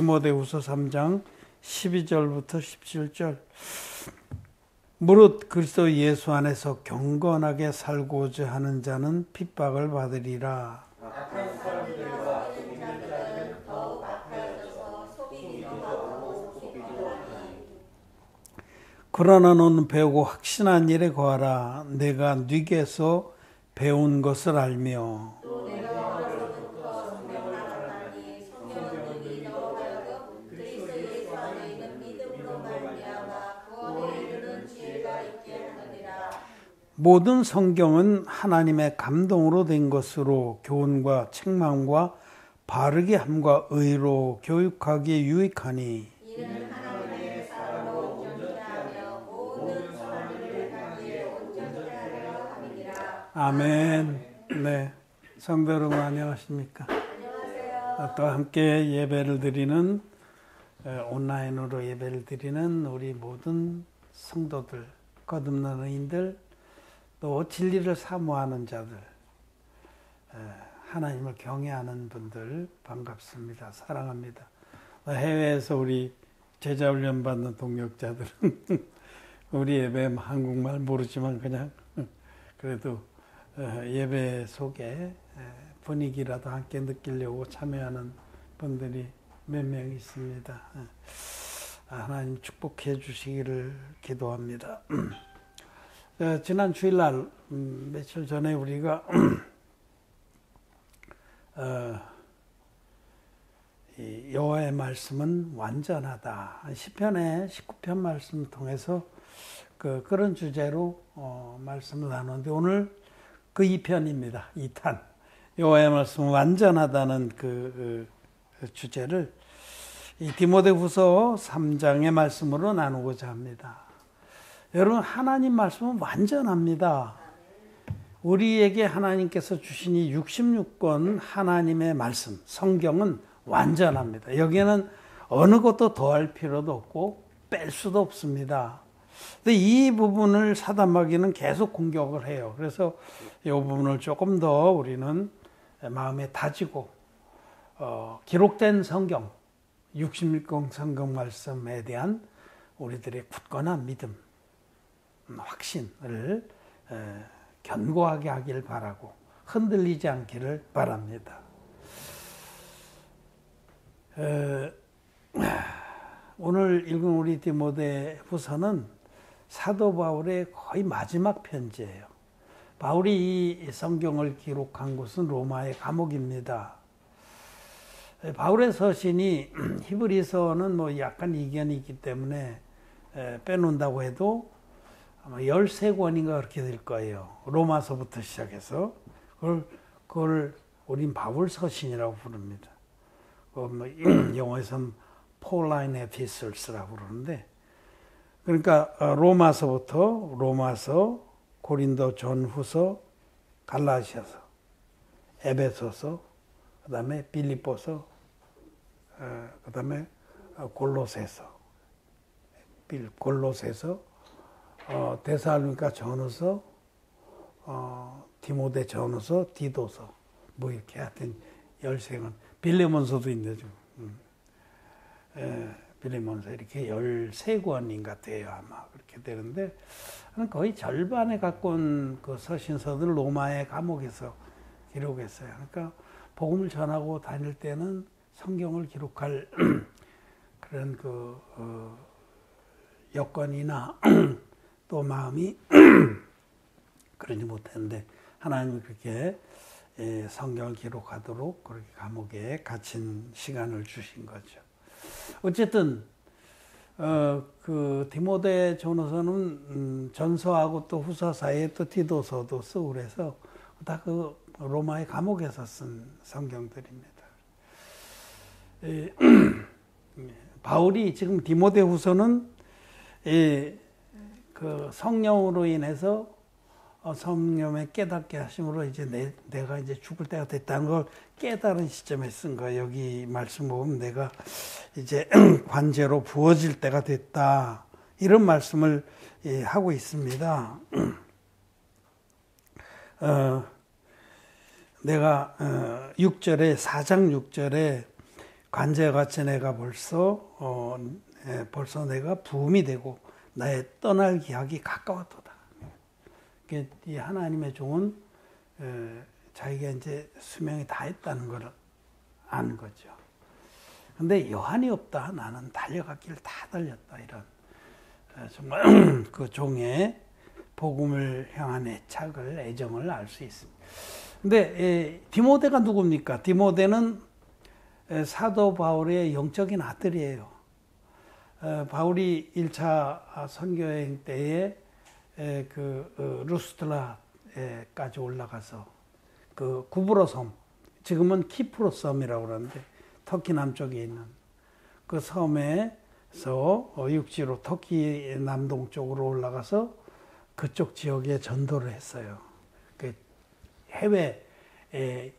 디모데후서 3장 12절부터 17절. 무릇 그리스도 예수 안에서 경건하게 살고자 하는 자는 핍박을 받으리라. 악한 사람들과 속이는 자는 더욱 악하여져서 속이기도 하고 속이기도 하니. 그러나 너는 배우고 확신한 일에 거하라. 내가 네게서 배운 것을 알며 또 내가 어려서부터 성경을 알았나니 성경은 능히 너로 하여금 그리스도 예수 안에 있는 믿음으로 말미암아 구원에 이르는 지혜가 있게 하느니라. 모든 성경은 하나님의 감동으로 된 것으로 교훈과 책망과 바르게 함과 의로 교육하기에 유익하니 이는 하나님의 사람로 온전케 하며 모든 선을 행하기에 온전케 하려 함이니라. 아멘. 네, 성도 여러분 안녕하십니까? 안녕하세요. 또 함께 예배를 드리는 온라인으로 예배를 드리는 우리 모든 성도들, 거듭난 의인들, 또 진리를 사모하는 자들, 하나님을 경외하는 분들 반갑습니다. 사랑합니다. 해외에서 우리 제자훈련 받는 동역자들은 우리 예배 한국말 모르지만 그냥 그래도 예배 속에 분위기라도 함께 느끼려고 참여하는 분들이 몇 명 있습니다. 하나님 축복해 주시기를 기도합니다. 지난 주일날 며칠 전에 우리가 여호와의 말씀은 완전하다. 시편의 19편 말씀을 통해서 그런 주제로 말씀을 나누는데 오늘 그 2편입니다. 2탄. 여호와의 말씀은 완전하다는 그 주제를 이 디모데후서 3장의 말씀으로 나누고자 합니다. 여러분, 하나님 말씀은 완전합니다. 우리에게 하나님께서 주신 이 66권 하나님의 말씀, 성경은 완전합니다. 여기에는 어느 것도 더할 필요도 없고 뺄 수도 없습니다. 근데 이 부분을 사단마귀는 계속 공격을 해요. 그래서 이 부분을 조금 더 우리는 마음에 다지고 기록된 성경, 66권 성경 말씀에 대한 우리들의 굳건한 믿음, 확신을 견고하게 하길 바라고 흔들리지 않기를 바랍니다. 오늘 읽은 우리 디모데후서는 사도 바울의 거의 마지막 편지예요. 바울이 이 성경을 기록한 곳은 로마의 감옥입니다. 바울의 서신이 히브리서는 뭐 약간 이견이 있기 때문에 빼놓는다고 해도 아마 13권인가 그렇게 될 거예요. 로마서부터 시작해서 그걸 우린 바울 서신이라고 부릅니다. 영어에서는 Pauline Epistles라고 그러는데, 그러니까 로마서부터 로마서, 고린도 전후서, 갈라디아서, 에베소서, 그다음에 빌립보서, 그다음에 골로새서, 데살로니가 전후서, 디모데 전후서, 디도서, 뭐 이렇게 하여튼 13권, 빌레몬서도 있네 지금. 빌레몬서 이렇게 13권인가 돼요 아마. 그렇게 되는데 거의 절반에 가까운 그 서신서들 로마의 감옥에서 기록했어요. 그러니까 복음을 전하고 다닐 때는 성경을 기록할 그런 여건이나 또 마음이 그러지 못했는데 하나님이 그렇게 성경을 기록하도록 그렇게 감옥에 갇힌 시간을 주신 거죠. 어쨌든 그 디모데 전서는 전서하고 또 후서 사이에 또 디도서도 쓰고 그래서 다 그 로마의 감옥에서 쓴 성경들입니다. 바울이 지금 디모데후서는 그 성령으로 인해서 성령의 깨닫게 하심으로 이제 내가 이제 죽을 때가 됐다는 걸 깨달은 시점에 쓴 거예요. 여기 말씀 보면 내가 이제 관제로 부어질 때가 됐다. 이런 말씀을 하고 있습니다. 내가 6절에 4장 6절에 관제같이 내가 벌써 내가 부음이 되고 나의 떠날 기약이 가까웠도다. 이 하나님의 종은 자기가 이제 수명이 다 했다는 걸 아는 거죠. 근데 여한이 없다. 나는 달려갔기를 다 달렸다. 이런 정말 그 종의 복음을 향한 애정을 알 수 있습니다. 근데 디모데가 누굽니까? 디모데는 사도 바울의 영적인 아들이에요. 바울이 1차 선교여행 때에 루스트라까지 올라가서 그 구브로 섬, 지금은 키프로 섬이라고 그러는데 터키 남쪽에 있는 그 섬에서 육지로 터키 남동쪽으로 올라가서 그쪽 지역에 전도를 했어요. 그 해외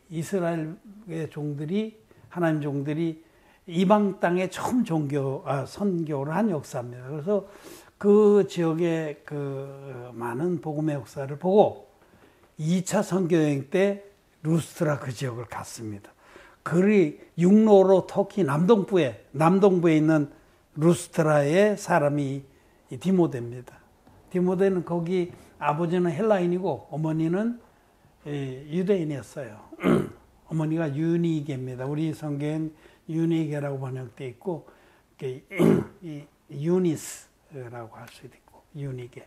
이스라엘의 종들이, 하나님 종들이 이방 땅에 처음 선교를 한 역사입니다. 그래서 그 지역의 그 많은 복음의 역사를 보고 2차 선교여행 때 루스트라 그 지역을 갔습니다. 그리 육로로 터키 남동부에 있는 루스트라의 사람이 디모데입니다. 디모데는 거기 아버지는 헬라인이고 어머니는 유대인이었어요. 어머니가 유니게입니다. 우리 성경엔 유니게라고 번역되어 있고 유니스라고 할 수도 있고 유니게.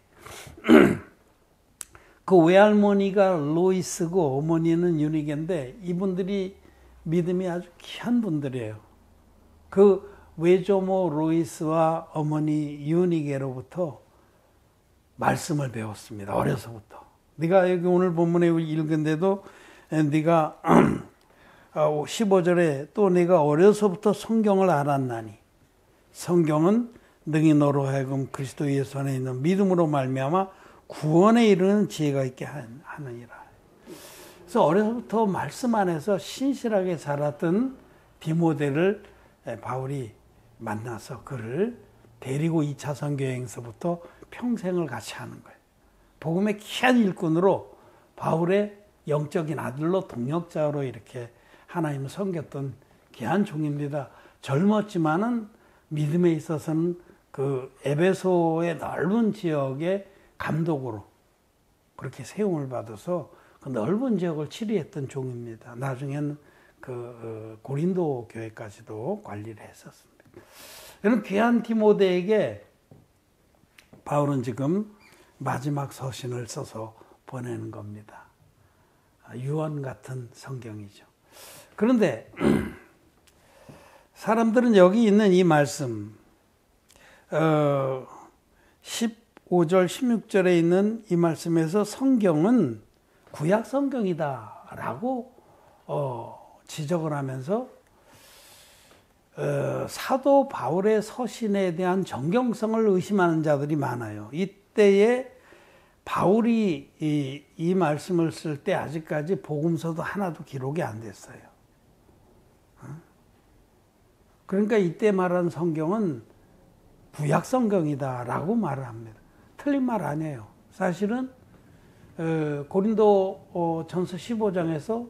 그 외할머니가 로이스고 어머니는 유니게인데 이분들이 믿음이 아주 귀한 분들이에요. 그 외조모 로이스와 어머니 유니게로부터 말씀을 배웠습니다. 어려서부터. 네가 여기 오늘 본문에 읽은데도 네가 15절에 또 네가 어려서부터 성경을 알았나니 성경은 능히 너로 하여금 그리스도 예수 안에 있는 믿음으로 말미암아 구원에 이르는 지혜가 있게 하느니라. 그래서 어려서부터 말씀 안에서 신실하게 자랐던 디모데를 바울이 만나서 그를 데리고 2차 선교여행서부터 평생을 같이 하는 거예요. 복음의 귀한 일꾼으로 바울의 영적인 아들로 동역자로 이렇게 하나님을 섬겼던 귀한 종입니다. 젊었지만은 믿음에 있어서는 그 에베소의 넓은 지역의 감독으로 그렇게 세움을 받아서 그 넓은 지역을 치리했던 종입니다. 나중에는 그 고린도 교회까지도 관리를 했었습니다. 이런 귀한 디모데에게 바울은 지금 마지막 서신을 써서 보내는 겁니다. 유언 같은 성경이죠. 그런데 사람들은 여기 있는 이 말씀 15절 16절에 있는 이 말씀에서 성경은 구약 성경이다라고 지적을 하면서 사도 바울의 서신에 대한 정경성을 의심하는 자들이 많아요. 이때에 바울이 이 말씀을 쓸 때 아직까지 복음서도 하나도 기록이 안 됐어요. 그러니까 이때 말하는 성경은 구약 성경이다라고 말을 합니다. 틀린 말 아니에요. 사실은 고린도 전서 15장에서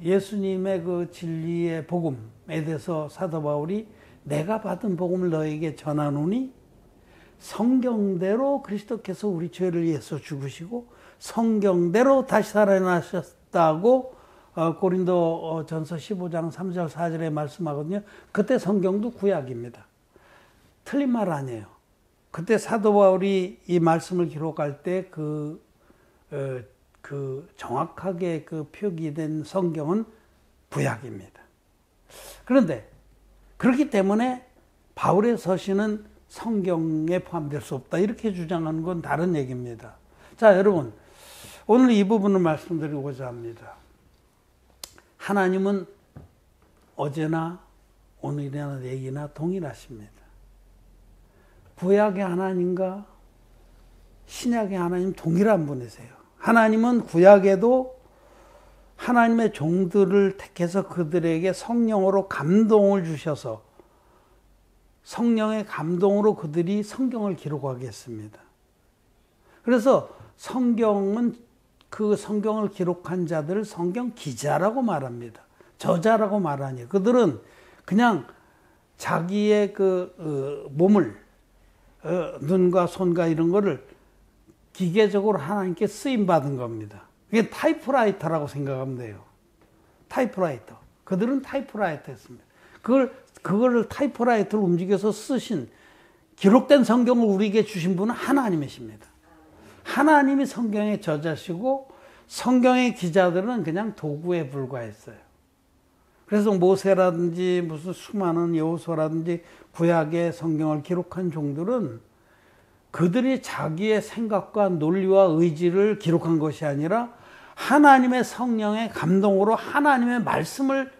예수님의 그 진리의 복음에 대해서 사도 바울이 내가 받은 복음을 너에게 전하노니 성경대로 그리스도께서 우리 죄를 위해서 죽으시고 성경대로 다시 살아나셨다고 고린도 전서 15장 3절 4절에 말씀하거든요. 그때 성경도 구약입니다. 틀린 말 아니에요. 그때 사도 바울이 이 말씀을 기록할 때 정확하게 그 표기된 성경은 구약입니다. 그런데 그렇기 때문에 바울의 서신은 성경에 포함될 수 없다. 이렇게 주장하는 건 다른 얘기입니다. 자, 여러분. 오늘 이 부분을 말씀드리고자 합니다. 하나님은 어제나 오늘이나 내일이나 동일하십니다. 구약의 하나님과 신약의 하나님 동일한 분이세요. 하나님은 구약에도 하나님의 종들을 택해서 그들에게 성령으로 감동을 주셔서 성령의 감동으로 그들이 성경을 기록하게 했습니다. 그래서 성경은 그 성경을 기록한 자들을 성경 기자라고 말합니다. 저자라고 말하니 그들은 그냥 자기의 그 몸을 눈과 손과 이런 거를 기계적으로 하나님께 쓰임 받은 겁니다. 이게 타이프라이터라고 생각하면 돼요. 타이프라이터. 그들은 타이프라이터였습니다. 그거를 타이프라이터를 움직여서 쓰신 기록된 성경을 우리에게 주신 분은 하나님이십니다. 하나님이 성경의 저자시고 성경의 기자들은 그냥 도구에 불과했어요. 그래서 모세라든지 무슨 수많은 여호수아라든지 구약의 성경을 기록한 종들은 그들이 자기의 생각과 논리와 의지를 기록한 것이 아니라 하나님의 성령의 감동으로 하나님의 말씀을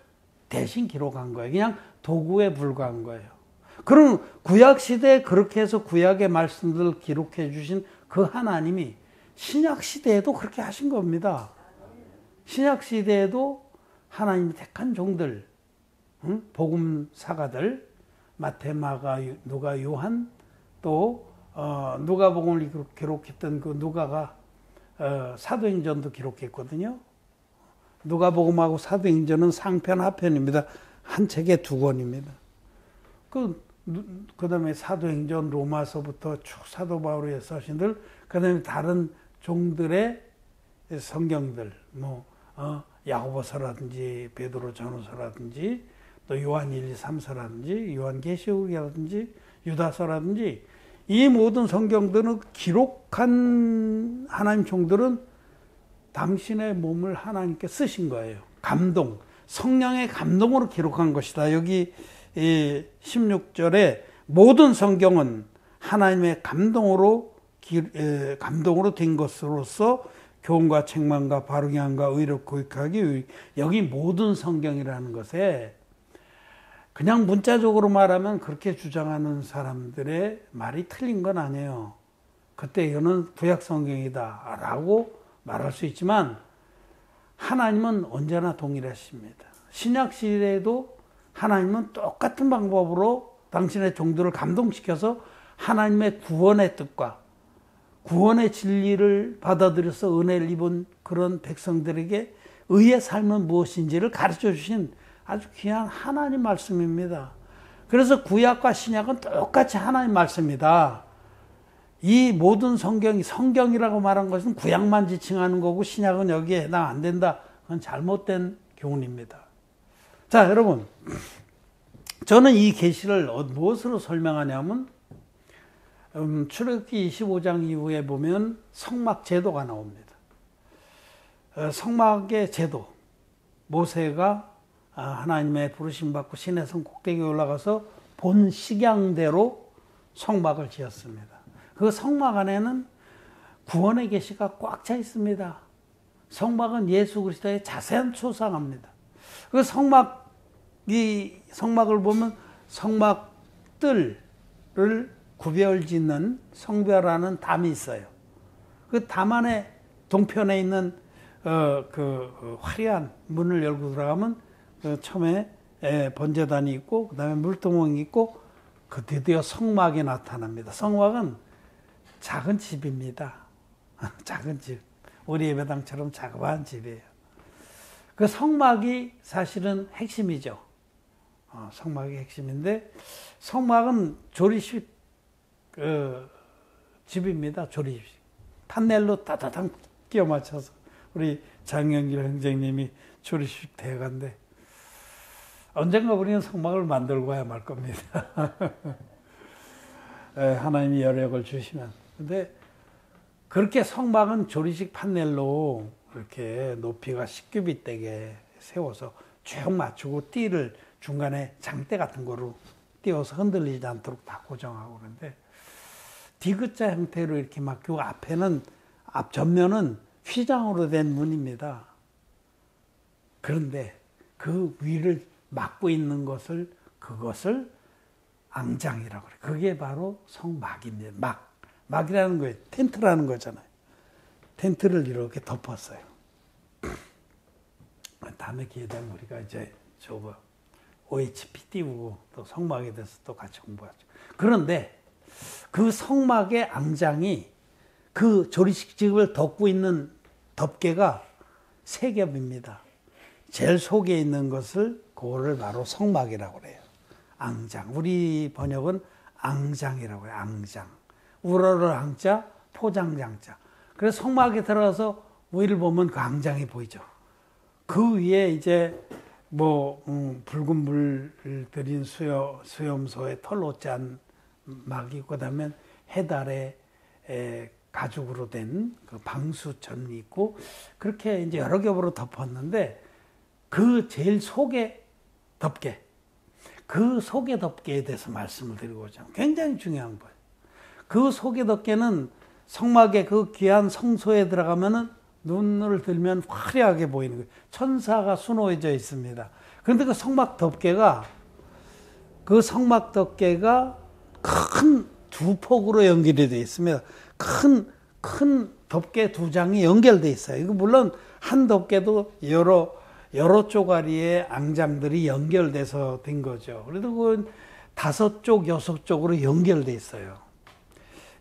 대신 기록한 거예요. 그냥 도구에 불과한 거예요. 그럼 구약시대에 그렇게 해서 구약의 말씀들을 기록해 주신 그 하나님이 신약시대에도 그렇게 하신 겁니다. 신약시대에도 하나님이 택한 종들, 복음사가들, 마태, 마가, 누가, 요한, 또 누가복음을 기록했던 그 누가가 사도행전도 기록했거든요. 누가복음하고 사도행전은 상편 하편입니다. 한 책에 2권입니다. 그 다음에 사도행전, 로마서부터 쭉 사도 바울의 서신들, 그 다음에 다른 종들의 성경들, 야고보서라든지 베드로 전후서라든지 또 요한 1, 2, 3서라든지 요한계시록이라든지 유다서라든지 이 모든 성경들은 기록한 하나님 종들은 당신의 몸을 하나님께 쓰신 거예요. 감동, 성령의 감동으로 기록한 것이다. 여기 16절에 모든 성경은 하나님의 감동으로 된 것으로서 교훈과 책망과 바르게 함과 의로 교육하기 위해 여기 모든 성경이라는 것에 그냥 문자적으로 말하면 그렇게 주장하는 사람들의 말이 틀린 건 아니에요. 그때 이거는 구약 성경이다 라고 말할 수 있지만 하나님은 언제나 동일하십니다. 신약 시대에도 하나님은 똑같은 방법으로 당신의 종들을 감동시켜서 하나님의 구원의 뜻과 구원의 진리를 받아들여서 은혜를 입은 그런 백성들에게 의의 삶은 무엇인지를 가르쳐 주신 아주 귀한 하나님 말씀입니다. 그래서 구약과 신약은 똑같이 하나님 말씀이다. 이 모든 성경이라고 말한 것은 구약만 지칭하는 거고 신약은 여기에 해당 안 된다. 그건 잘못된 교훈입니다. 자, 여러분, 저는 이 계시를 무엇으로 설명하냐면 출애굽기 25장 이후에 보면 성막 제도가 나옵니다. 성막의 제도, 모세가 하나님의 부르심 받고 시내산 꼭대기에 올라가서 본 식양대로 성막을 지었습니다. 그 성막 안에는 구원의 계시가 꽉 차 있습니다. 성막은 예수 그리스도의 자세한 초상합니다. 그 성막을 보면 성막들을 구별 짓는 성별하는 담이 있어요. 그 담 안에 동편에 있는 그 화려한 문을 열고 들어가면 처음에 번제단이 있고 그 다음에 물두멍이 있고 그 드디어 성막이 나타납니다. 성막은 작은 집입니다. 작은 집. 우리 예배당처럼 작은 집이에요. 그 성막이 사실은 핵심이죠. 성막이 핵심인데 성막은 조리식 집입니다. 조리식. 판넬로 따다당 끼워 맞춰서 우리 장영길 형제님이 조리식 대가인데 언젠가 우리는 성막을 만들고 와야 말 겁니다. 하나님이 여력을 주시면. 근데 그렇게 성막은 조리식 판넬로 이렇게 높이가 10규빗 되게 세워서 쭉 맞추고 띠를 중간에 장대 같은 거로 띄워서 흔들리지 않도록 다 고정하고 그러는데 디귿자 형태로 이렇게 막히고 앞 전면은 휘장으로 된 문입니다. 그런데 그 위를 막고 있는 그것을 앙장이라고 그래요. 그게 바로 성막입니다. 막이라는 거예요. 텐트라는 거잖아요. 텐트를 이렇게 덮었어요. 다음에 기회 되면 우리가 이제 OHP 띄우고 또 성막에 대해서 또 같이 공부하죠. 그런데 그 성막의 앙장이 그 조리식집을 덮고 있는 덮개가 3겹입니다. 제일 속에 있는 것을 그거를 바로 성막이라고 그래요. 앙장. 우리 번역은 앙장이라고 해요. 앙장. 우러러 앙자, 포장장자. 그래서 성막에 들어가서 위를 보면 그 앙장이 보이죠. 그 위에 이제 붉은 물 들인 수염소에 털로 짠 막이, 그다음에 해달에 가죽으로 된 그 방수천이 있고, 그렇게 이제 여러 겹으로 덮었는데, 그 제일 속에 덮개, 그 속에 덮개에 대해서 말씀을 드리고자 합니다. 굉장히 중요한 거예요. 그 속에 덮개는 성막의 그 귀한 성소에 들어가면은 눈을 들면 화려하게 보이는 거예요. 천사가 수놓여져 있습니다. 그런데 그 성막 덮개가 큰 두 폭으로 연결이 되어 있습니다. 큰 덮개 두 장이 연결되어 있어요. 이거 물론 한 덮개도 여러 쪼가리의 앙장들이 연결돼서 된 거죠. 그래도 그 5쪽, 6쪽으로 연결돼 있어요.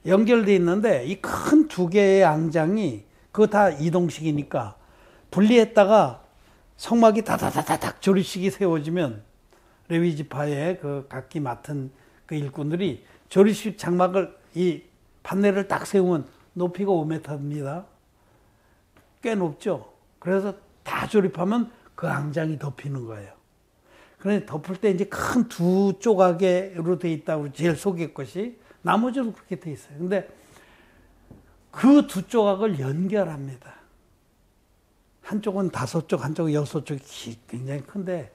연결돼 있는데 이 큰 두 개의 앙장이 그거 다 이동식이니까 분리했다가 성막이 다다다닥 조리식이 세워지면 레위 지파의 그 각기 맡은 그 일꾼들이 조리식 장막을 이 판넬을 딱 세우면 높이가 5m입니다. 꽤 높죠. 그래서 다 조립하면 그 앙장이 덮이는 거예요. 그런데 덮을 때 이제 큰 두 조각으로 돼 있다고, 제일 속의 것이. 나머지도 그렇게 돼 있어요. 근데 그 두 조각을 연결합니다. 한쪽은 5쪽, 한쪽은 6쪽이 굉장히 큰데,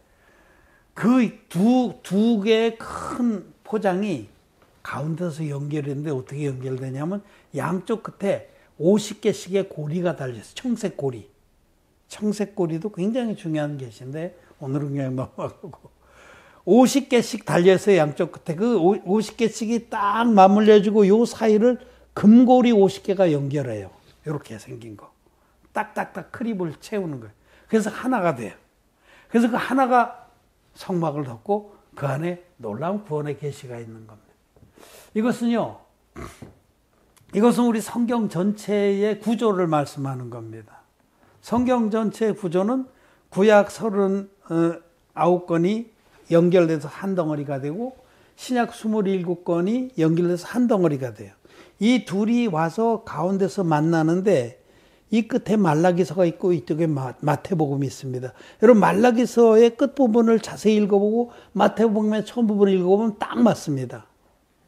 그 두 개의 큰 포장이 가운데서 연결했는데 어떻게 연결되냐면 양쪽 끝에 50개씩의 고리가 달려있어요. 청색 고리. 청색 고리도 굉장히 중요한 것인데 오늘은 그냥 넘어가고, 50개씩 달려있어요. 양쪽 끝에. 그 50개씩이 딱 맞물려지고 요 사이를 금고리 50개가 연결해요. 이렇게 생긴 거. 딱딱딱 크립을 채우는 거예요. 그래서 하나가 돼요. 그래서 그 하나가 성막을 덮고 그 안에 놀라운 구원의 계시가 있는 겁니다. 이것은 우리 성경 전체의 구조를 말씀하는 겁니다. 성경 전체의 구조는 구약 39권이 연결돼서 한 덩어리가 되고 신약 27권이 연결돼서 한 덩어리가 돼요. 이 둘이 와서 가운데서 만나는데 이 끝에 말라기서가 있고 이쪽에 마태복음이 있습니다. 여러분, 말라기서의 끝부분을 자세히 읽어보고 마태복음의 처음 부분을 읽어보면 딱 맞습니다.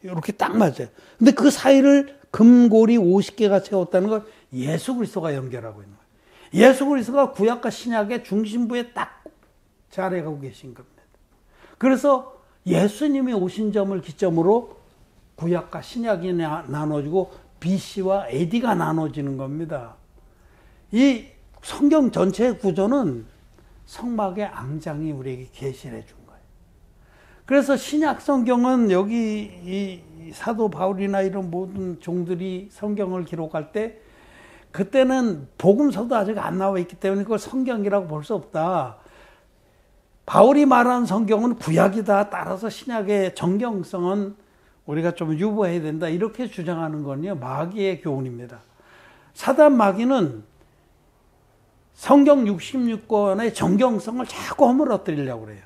이렇게 딱 맞아요. 근데 그 사이를 금고리 50개가 채웠다는 걸 예수 그리스도가 연결하고 있는 거예요. 예수 그리스도가 구약과 신약의 중심부에 딱 자리하고 계신 겁니다. 그래서 예수님이 오신 점을 기점으로 구약과 신약이 나눠지고 BC와 AD가 나눠지는 겁니다. 이 성경 전체의 구조는 성막의 앙장이 우리에게 계시를 해준 거예요. 그래서 신약 성경은 여기 이 사도 바울이나 이런 모든 종들이 성경을 기록할 때 그때는 복음서도 아직 안 나와 있기 때문에 그걸 성경이라고 볼 수 없다. 바울이 말하는 성경은 구약이다. 따라서 신약의 정경성은 우리가 좀 유보해야 된다. 이렇게 주장하는 건요, 마귀의 교훈입니다. 사단 마귀는 성경 66권의 정경성을 자꾸 허물어뜨리려고 그래요.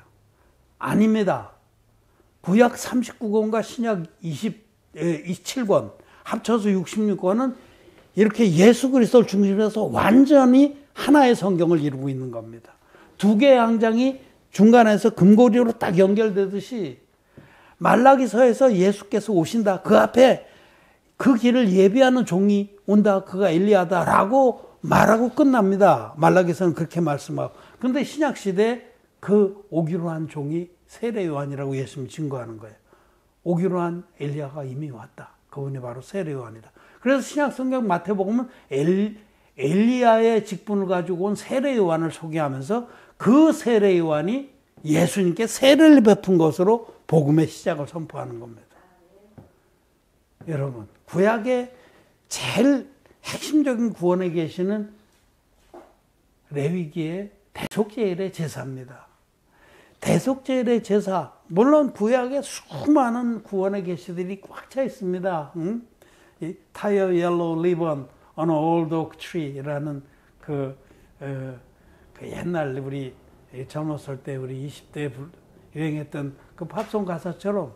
아닙니다. 구약 39권과 신약 27권 합쳐서 66권은 이렇게 예수 그리스도를 중심으로 해서 완전히 하나의 성경을 이루고 있는 겁니다. 두 개의 앙장이 중간에서 금고리로 딱 연결되듯이 말라기서에서 예수께서 오신다. 그 앞에 그 길을 예비하는 종이 온다. 그가 엘리야다라고 말하고 끝납니다. 말라기서는 그렇게 말씀하고. 그런데 신약시대에 그 오기로 한 종이 세례 요한이라고 예수님이 증거하는 거예요. 오기로 한 엘리야가 이미 왔다. 그분이 바로 세례 요한이다. 그래서 신약성경 마태복음은 엘리야의 직분을 가지고 온 세례 요한을 소개하면서 그 세례 요한이 예수님께 세례를 베푼 것으로 복음의 시작을 선포하는 겁니다. 여러분, 구약의 제일 핵심적인 구원에 계시는 레위기의 대속제일의 제사입니다. 대속제일의 제사, 물론 구약에 수많은 구원의 계시들이 꽉 차 있습니다. Tie a yellow ribbon on an old oak tree라는 그 옛날 우리 젊었을 때 우리 20대에 유행했던 그 팝송 가사처럼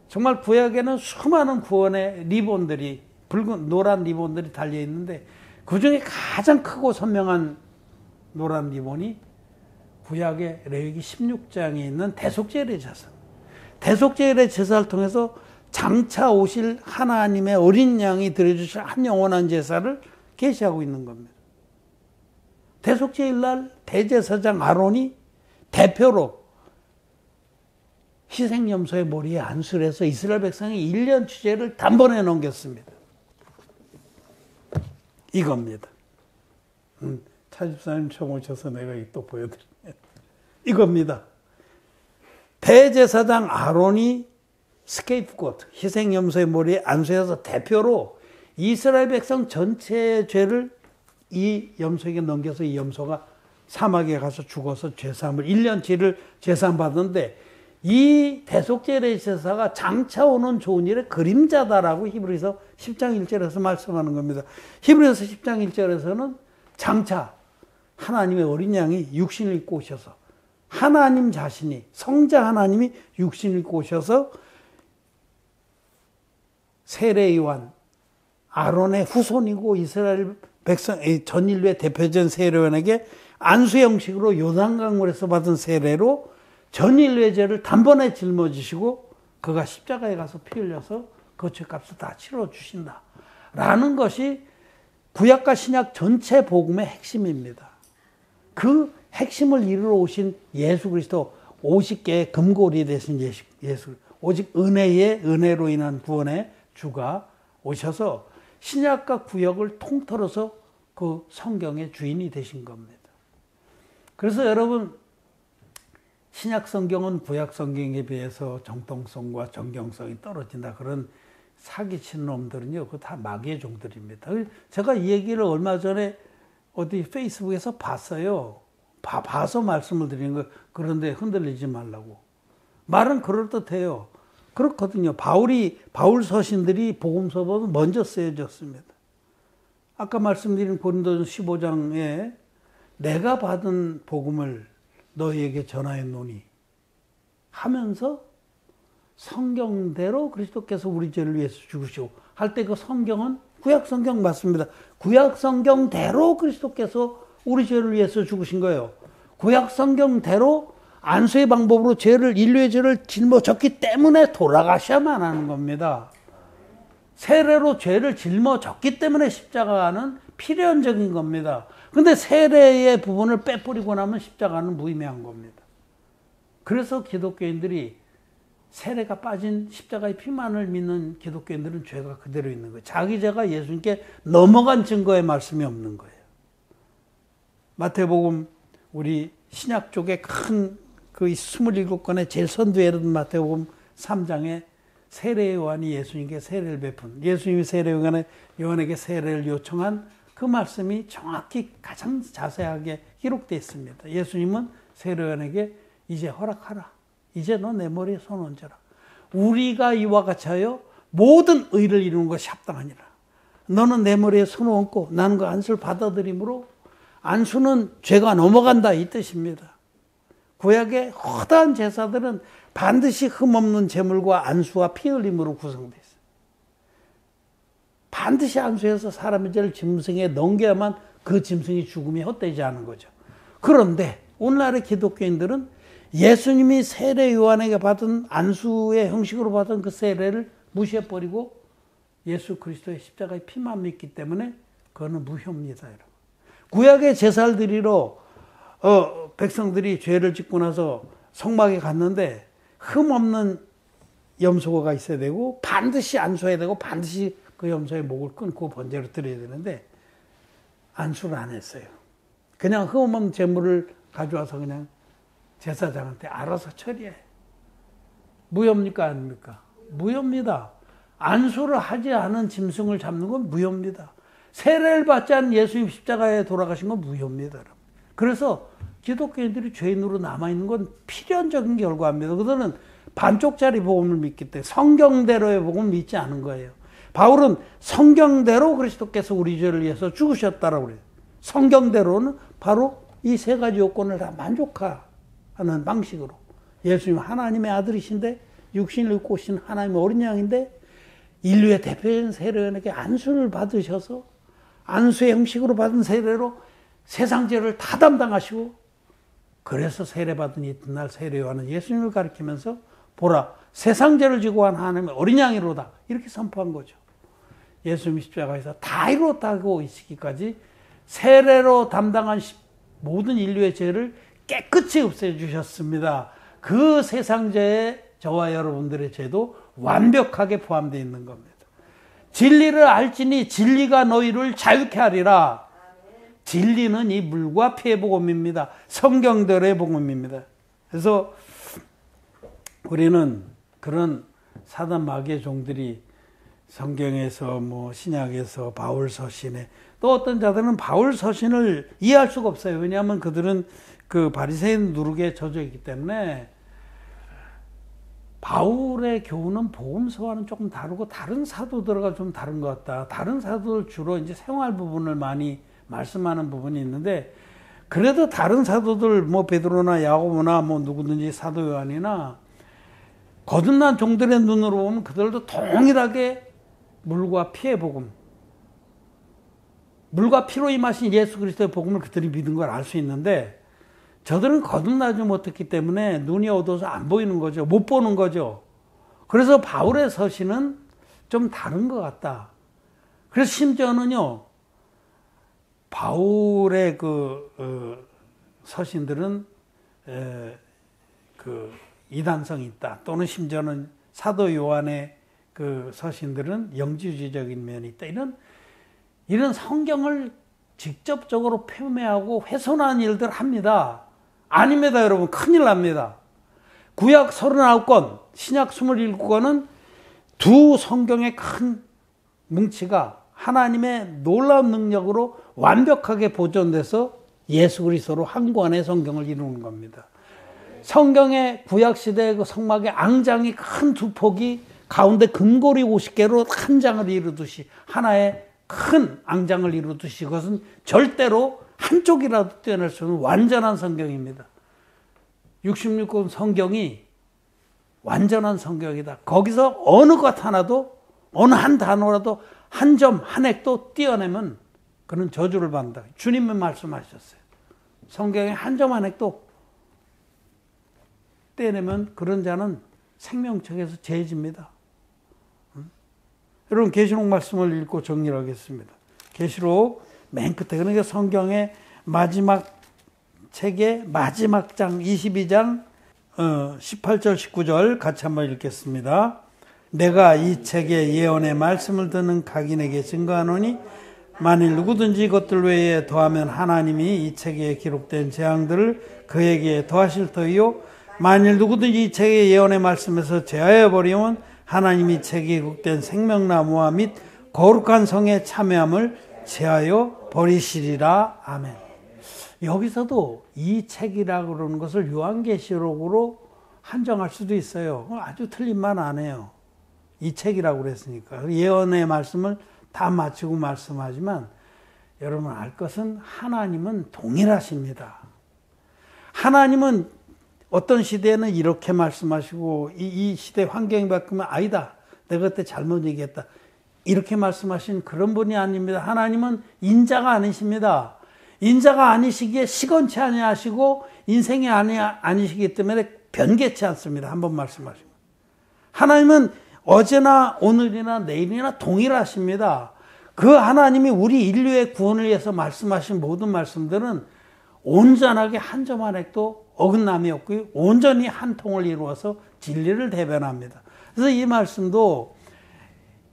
정말 구약에는 수많은 구원의 리본들이 붉은 노란 리본들이 달려 있는데 그 중에 가장 크고 선명한 노란 리본이 구약의 레위기 16장에 있는 대속제일의 제사. 대속제일의 제사를 통해서 장차 오실 하나님의 어린 양이 드려주실 한 영원한 제사를 계시하고 있는 겁니다. 대속제일날 대제사장 아론이 대표로 희생염소의 머리에 안수를 해서 이스라엘 백성이 1년 주제를 단번에 넘겼습니다. 이겁니다. 차집사님 처음 오셔서 내가 또 보여드리네. 이겁니다. 대제사장 아론이 스케이프고트, 희생염소의 머리에 안수해서 대표로 이스라엘 백성 전체의 죄를 이 염소에게 넘겨서 이 염소가 사막에 가서 죽어서 죄사함을 1년치를 죄사함 받는데 이 대속제일의 제사가 장차 오는 좋은 일의 그림자다라고 히브리서 10장 1절에서 말씀하는 겁니다. 히브리서 10장 1절에서는 장차 하나님의 어린 양이 육신을 입고 오셔서 하나님 자신이 성자 하나님이 육신을 입고 오셔서 세례 요한 아론의 후손이고 이스라엘 백성 전 인류의 대표전 세례 요한에게 안수 형식으로 요단강물에서 받은 세례로 전 인류의 죄를 단번에 짊어지시고 그가 십자가에 가서 피 흘려서 그 죄값을 다 치러주신다 라는 것이 구약과 신약 전체 복음의 핵심입니다. 그 핵심을 이루러 오신 예수 그리스도 50개의 금고리 되신 예수 오직 은혜로 인한 구원의 주가 오셔서 신약과 구약을 통틀어서 그 성경의 주인이 되신 겁니다. 그래서 여러분 신약 성경은 구약 성경에 비해서 정통성과 정경성이 떨어진다. 그런 사기치는 놈들은요, 그거 다 마귀의 종들입니다. 제가 이 얘기를 얼마 전에 어디 페이스북에서 봤어요. 봐서 말씀을 드리는 거예요. 그런데 흔들리지 말라고. 말은 그럴듯해요. 그렇거든요. 바울 서신들이 복음서보다 먼저 쓰여졌습니다. 아까 말씀드린 고린도전 15장에 내가 받은 복음을 너희에게 전하였노니 하면서 성경대로 그리스도께서 우리 죄를 위해서 죽으시고 할 때 그 성경은 구약 성경 맞습니다. 구약 성경대로 그리스도께서 우리 죄를 위해서 죽으신 거예요. 구약 성경대로 안수의 방법으로 인류의 죄를 짊어졌기 때문에 돌아가셔야만 하는 겁니다. 세례로 죄를 짊어졌기 때문에 십자가는 필연적인 겁니다. 근데 세례의 부분을 빼버리고 나면 십자가는 무의미한 겁니다. 그래서 기독교인들이 세례가 빠진 십자가의 피만을 믿는 기독교인들은 죄가 그대로 있는 거예요. 자기 죄가 예수님께 넘어간 증거의 말씀이 없는 거예요. 마태복음 우리 신약 쪽에 큰 그 27권의 제일 선두에 있는 마태복음 3장에 세례 요한이 예수님께 세례를 베푼 예수님이 세례 요한에게 세례를 요청한 그 말씀이 정확히 가장 자세하게 기록되어 있습니다. 예수님은 세례 요한에게 이제 허락하라. 이제 너 내 머리에 손 얹어라. 우리가 이와 같이 하여 모든 의를 이루는 것이 합당하니라. 너는 내 머리에 손을 얹고 나는 그 안수를 받아들이므로 안수는 죄가 넘어간다 이 뜻입니다. 구약의 허다한 제사들은 반드시 흠없는 제물과 안수와 피 흘림으로 구성되어 있어요. 반드시 안수해서 사람의 죄를 짐승에 넘겨야만 그 짐승이 죽음이 헛되지 않은 거죠. 그런데 오늘날의 기독교인들은 예수님이 세례 요한에게 받은 안수의 형식으로 받은 그 세례를 무시해버리고 예수 그리스도의 십자가의 피만 믿기 때문에 그거는 무효입니다. 여러분. 구약의 제사를 드리러 백성들이 죄를 짓고 나서 성막에 갔는데 흠없는 염소가 있어야 되고 반드시 안수해야 되고 반드시 그 염소의 목을 끊고 번제로 드려야 되는데 안수를 안 했어요. 그냥 흠없는 제물을 가져와서 그냥 제사장한테 알아서 처리해. 무효입니까 아닙니까? 무효입니다. 안수를 하지 않은 짐승을 잡는 건 무효입니다. 세례를 받지 않은 예수님 십자가에 돌아가신 건 무효입니다. 그래서 기독교인들이 죄인으로 남아있는 건 필연적인 결과입니다. 그들은 반쪽짜리 복음을 믿기 때문에 성경대로의 복음을 믿지 않은 거예요. 바울은 성경대로 그리스도께서 우리 죄를 위해서 죽으셨다라고 그래요. 성경대로는 바로 이 세 가지 요건을 다 만족하는 방식으로 예수님 하나님의 아들이신데 육신을 입고 오신 하나님의 어린 양인데 인류의 대표적인 세례원에게 안수를 받으셔서 안수의 형식으로 받은 세례로 세상 죄를 다 담당하시고 그래서 세례받은 이튿날 세례요한은 예수님을 가리키면서 보라 세상 죄를 지고 간 하나님의 어린 양이로다 이렇게 선포한 거죠. 예수님이 십자가에서 다 이루었다고 이 시기까지 세례로 담당한 모든 인류의 죄를 깨끗이 없애주셨습니다. 그 세상 죄에 저와 여러분들의 죄도 완벽하게 포함되어 있는 겁니다. 진리를 알지니 진리가 너희를 자유케 하리라. 진리는 이 물과 피의 복음입니다. 성경대로의 복음입니다. 그래서 우리는 그런 사단 마귀의 종들이 성경에서 신약에서 바울 서신에 또 어떤 자들은 바울 서신을 이해할 수가 없어요. 왜냐하면 그들은 그 바리새인 누룩에 젖어 있기 때문에 바울의 교훈은 복음서와는 조금 다르고 다른 사도들과 좀 다른 것 같다. 다른 사도들 주로 이제 생활 부분을 많이 말씀하는 부분이 있는데 그래도 다른 사도들 베드로나 야고보나 누구든지 사도 요한이나 거듭난 종들의 눈으로 보면 그들도 동일하게 물과 피의 복음, 물과 피로 임하신 예수 그리스도의 복음을 그들이 믿은 걸 알 수 있는데 저들은 거듭나지 못했기 때문에 눈이 어두워서 안 보이는 거죠. 못 보는 거죠. 그래서 바울의 서신은 좀 다른 것 같다. 그래서 심지어는요, 바울의 서신들은 이단성이 있다. 또는 심지어는 사도 요한의 그 서신들은 영지주의적인 면이 있다. 이런 성경을 직접적으로 폄훼하고 훼손하는 일들을 합니다. 아닙니다, 여러분. 큰일 납니다. 구약 39권, 신약 27권은 두 성경의 큰 뭉치가 하나님의 놀라운 능력으로 완벽하게 보존돼서 예수 그리스도로 한 권의 성경을 이루는 겁니다. 성경의 구약시대의 그 성막의 앙장이 큰 두 폭이 가운데 금고리 50개로 한 장을 이루듯이 하나의 큰 앙장을 이루듯이 그것은 절대로 한쪽이라도 떼어낼 수 없는 완전한 성경입니다. 66권 성경이 완전한 성경이다. 거기서 어느 것 하나도 어느 한 단어라도 한 점 한 획도 떼어내면 그는 저주를 받는다. 주님이 말씀하셨어요. 성경의 한 점 한 획도 떼내면 그런 자는 생명책에서 제해집니다. 여러분 계시록 말씀을 읽고 정리를 하겠습니다. 계시록 맨 끝에 그러니까 성경의 마지막 책의 마지막 장 22장 18절 19절 같이 한번 읽겠습니다. 내가 이 책의 예언의 말씀을 듣는 각인에게 증거하노니 만일 누구든지 이것들 외에 더하면 하나님이 이 책에 기록된 재앙들을 그에게 더하실 터이요 만일 누구든지 이 책의 예언의 말씀에서 제하여 버리면 하나님이 책에 기록된 생명나무와 및 거룩한 성에 참여함을 제하여 버리시리라. 아멘. 여기서도 이 책이라고 그러는 것을 요한계시록으로 한정할 수도 있어요. 아주 틀린 말 안 해요. 이 책이라고 그랬으니까. 예언의 말씀을 다 마치고 말씀하지만 여러분 알 것은 하나님은 동일하십니다. 하나님은 어떤 시대에는 이렇게 말씀하시고 이 시대 환경이 바뀌면 아니다. 내가 그때 잘못 얘기했다. 이렇게 말씀하신 그런 분이 아닙니다. 하나님은 인자가 아니십니다. 인자가 아니시기에 시건치 아니하시고 인생이 아니시기 때문에 변개치 않습니다. 한번 말씀하시고. 하나님은 어제나 오늘이나 내일이나 동일하십니다. 그 하나님이 우리 인류의 구원을 위해서 말씀하신 모든 말씀들은 온전하게 한 점 한 획도 어긋남이 없고 온전히 한 통을 이루어서 진리를 대변합니다. 그래서 이 말씀도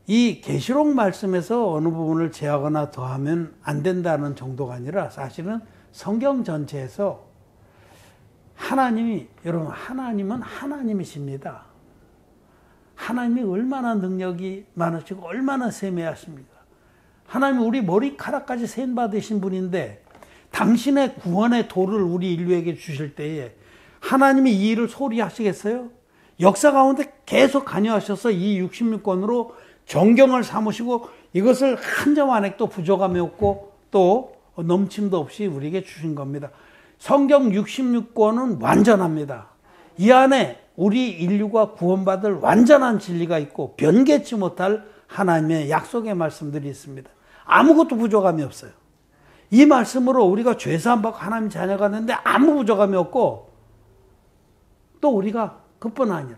이 계시록 말씀에서 어느 부분을 제하거나 더하면 안 된다는 정도가 아니라 사실은 성경 전체에서 여러분 하나님은 하나님이십니다. 하나님이 얼마나 능력이 많으시고 얼마나 세미하십니까? 하나님이 우리 머리카락까지 세인받으신 분인데 당신의 구원의 도를 우리 인류에게 주실 때에 하나님이 이 일을 소홀히 하시겠어요? 역사 가운데 계속 관여하셔서 이 66권으로 정경을 삼으시고 이것을 한 점 한 획도 부족함이 없고 또 넘침도 없이 우리에게 주신 겁니다. 성경 66권은 완전합니다. 이 안에 우리 인류가 구원받을 완전한 진리가 있고 변개치 못할 하나님의 약속의 말씀들이 있습니다. 아무것도 부족함이 없어요. 이 말씀으로 우리가 죄사함 받고 하나님 자녀가 되는데 아무 부족함이 없고, 또 우리가 그뿐 아니라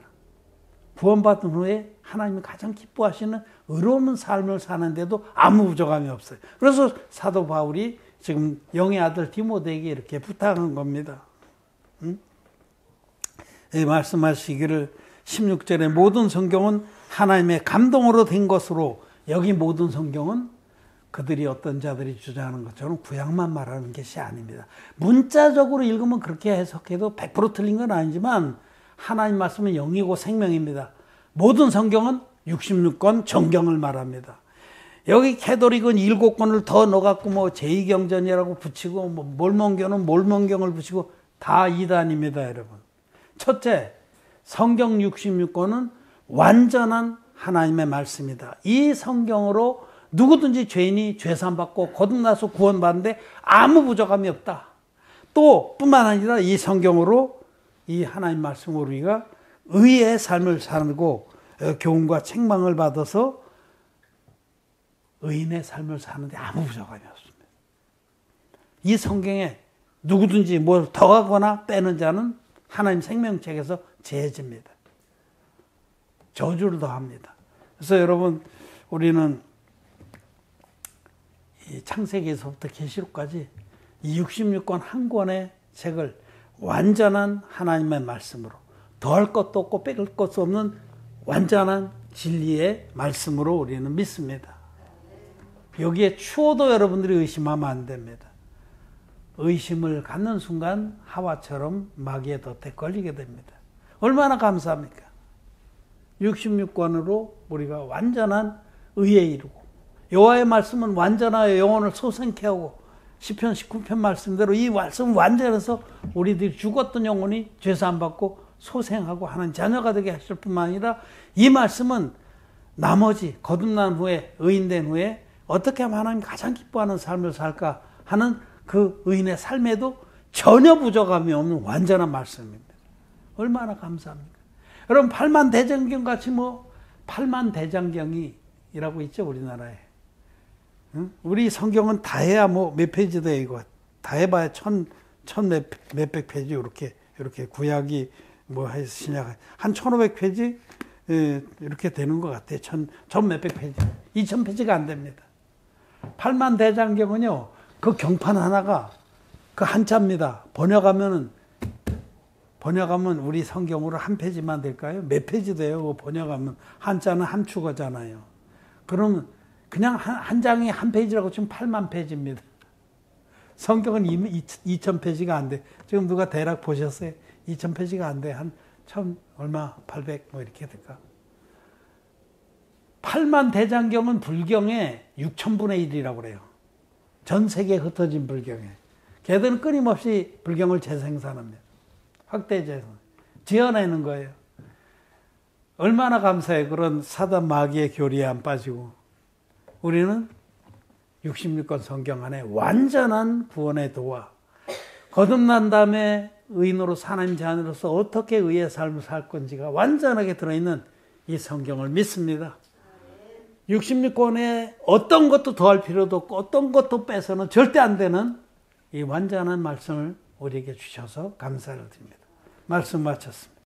구원받은 후에 하나님이 가장 기뻐하시는 의로운 삶을 사는데도 아무 부족함이 없어요. 그래서 사도 바울이 지금 영의 아들 디모데에게 이렇게 부탁한 겁니다. 말씀하시기를 16절에 모든 성경은 하나님의 감동으로 된 것으로, 여기 모든 성경은 그들이 어떤 자들이 주장하는 것처럼 구약만 말하는 것이 아닙니다. 문자적으로 읽으면 그렇게 해석해도 100% 틀린 건 아니지만 하나님 말씀은 영이고 생명입니다. 모든 성경은 66권 정경을 말합니다. 여기 캐도릭은 7권을 더 넣어갖고 뭐 제2경전이라고 붙이고 뭐 몰몬교는 몰몬경을 붙이고 다 이단입니다, 여러분. 첫째, 성경 66권은 완전한 하나님의 말씀이다. 이 성경으로 누구든지 죄인이 죄사함 받고 거듭나서 구원받는데 아무 부족함이 없다. 또 뿐만 아니라 이 성경으로, 이 하나님 말씀으로 우리가 의의 삶을 살고 교훈과 책망을 받아서 의인의 삶을 사는데 아무 부족함이 없습니다. 이 성경에 누구든지 뭘 더하거나 빼는 자는 하나님 생명책에서 제해집니다. 저주를 더합니다. 그래서 여러분, 우리는 이 창세기에서부터 계시록까지 이 66권 한 권의 책을 완전한 하나님의 말씀으로, 더할 것도 없고 뺄 것도 없는 완전한 진리의 말씀으로 우리는 믿습니다. 여기에 추호도 여러분들이 의심하면 안 됩니다. 의심을 갖는 순간 하와처럼 마귀의 덫에 걸리게 됩니다. 얼마나 감사합니까? 66권으로 우리가 완전한 의에 이르고, 여호와의 말씀은 완전하여 영혼을 소생케 하고, 시편 19편 말씀대로 이 말씀은 완전해서 우리들이 죽었던 영혼이 죄사함 받고 소생하고 하는 자녀가 되게 하실 뿐만 아니라, 이 말씀은 나머지 거듭난 후에, 의인된 후에 어떻게 하면 하나님 가장 기뻐하는 삶을 살까 하는 그 의인의 삶에도 전혀 부족함이 없는 완전한 말씀입니다. 얼마나 감사합니까? 여러분, 팔만대장경 같이 뭐 팔만대장경이라고 있죠, 우리나라에. 응? 우리 성경은 다 해야 뭐 몇 페이지 돼, 이거. 다 해봐야 몇백 페이지, 이렇게 구약이 뭐 신약 한 1500페이지 이렇게 되는 것 같아요. 천 몇백 페이지. 2000페이지가 안 됩니다. 팔만대장경은요, 그 경판 하나가 그 한자입니다. 번역하면 우리 성경으로 한 페이지만 될까요? 몇 페이지 돼요? 번역하면 한자는 한 축어잖아요. 그러면 그냥 한 장이 한 페이지라고 치면 8만 페이지입니다. 성경은 2000페이지가 안 돼. 지금 누가 대략 보셨어요? 2000페이지가 안 돼. 한 1000 얼마 800 뭐 이렇게 될까? 8만 대장경은 불경의 6000분의 1이라고 그래요. 전 세계에 흩어진 불경에. 걔들은 끊임없이 불경을 재생산합니다. 확대 재생. 지어내는 거예요. 얼마나 감사해요. 그런 사단 마귀의 교리에 안 빠지고. 우리는 66권 성경 안에 완전한 구원의 도와, 거듭난 다음에 의인으로 하나님 자녀로서 어떻게 의의 삶을 살 건지가 완전하게 들어있는 이 성경을 믿습니다. 66권에 어떤 것도 더할 필요도 없고 어떤 것도 빼서는 절대 안 되는 이 완전한 말씀을 우리에게 주셔서 감사를 드립니다. 말씀 마쳤습니다.